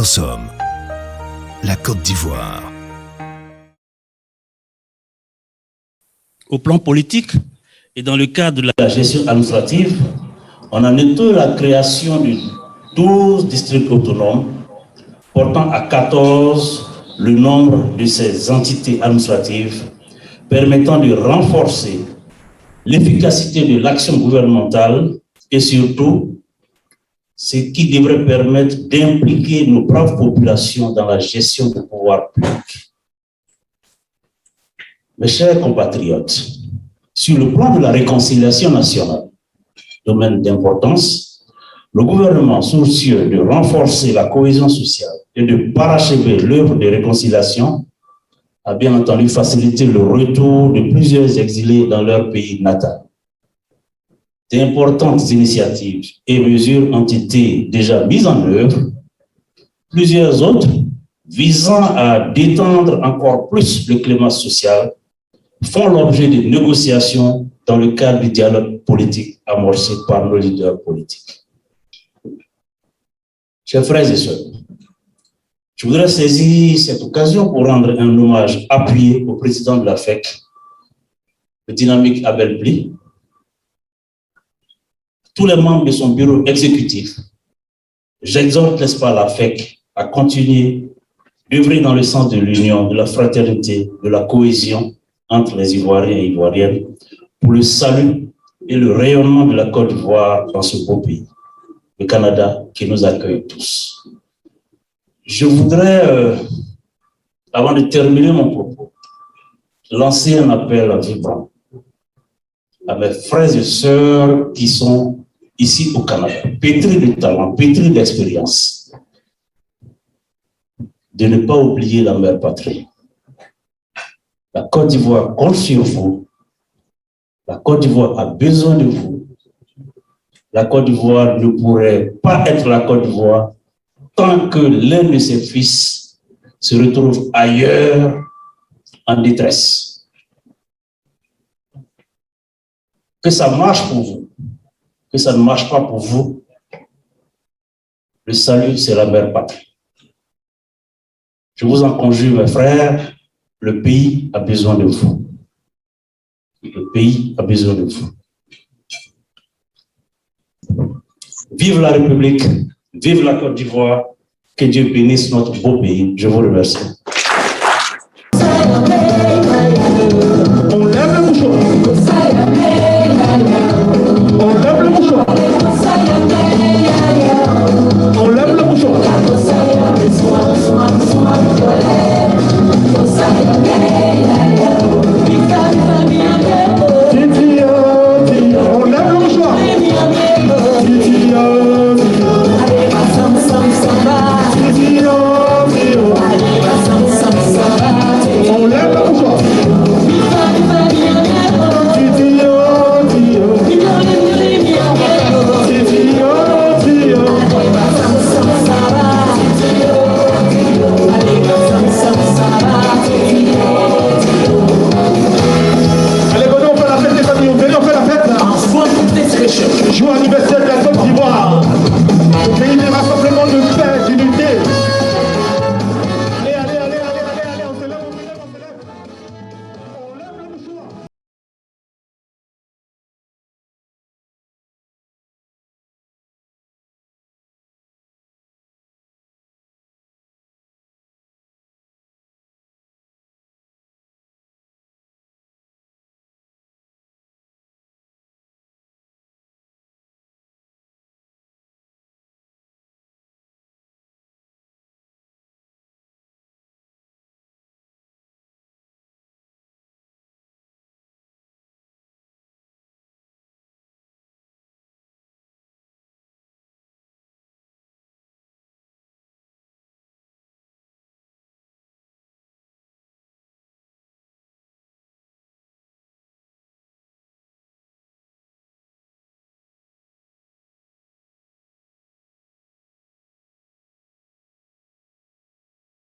nous sommes la Côte d'Ivoire. Au plan politique et dans le cadre de la gestion administrative, on a noté la création de 12 districts autonomes, portant à 14 le nombre de ces entités administratives, permettant de renforcer l'efficacité de l'action gouvernementale et surtout ce qui devrait permettre d'impliquer nos braves populations dans la gestion du pouvoir public. Mes chers compatriotes, sur le plan de la réconciliation nationale, domaine d'importance, le gouvernement soucieux de renforcer la cohésion sociale et de parachever l'œuvre de réconciliation a bien entendu facilité le retour de plusieurs exilés dans leur pays natal. D'importantes initiatives et mesures ont été déjà mises en œuvre, plusieurs autres visant à détendre encore plus le climat social font l'objet de négociations dans le cadre du dialogue politique amorcé par nos leaders politiques. Chers frères et sœurs, je voudrais saisir cette occasion pour rendre un hommage appuyé au président de la FEC, le dynamique Abel Pli, tous les membres de son bureau exécutif. J'exhorte, n'est-ce pas, la FEC à continuer d'œuvrer dans le sens de l'union, de la fraternité, de la cohésion entre les Ivoiriens et Ivoiriennes pour le salut et le rayonnement de la Côte d'Ivoire dans ce beau pays, le Canada qui nous accueille tous. Je voudrais, avant de terminer mon propos, lancer un appel vibrant à mes frères et sœurs qui sont ici au Canada, pétris de talent, pétris d'expérience, de ne pas oublier la mère patrie. La Côte d'Ivoire compte sur vous. La Côte d'Ivoire a besoin de vous. La Côte d'Ivoire ne pourrait pas être la Côte d'Ivoire tant que l'un de ses fils se retrouve ailleurs en détresse. Que ça marche pour vous, que ça ne marche pas pour vous, le salut, c'est la mère patrie. Je vous en conjure, mes frères, le pays a besoin de vous. Le pays a besoin de vous. Vive la République, vive la Côte d'Ivoire, que Dieu bénisse notre beau pays. Je vous remercie. On lève le bouchon.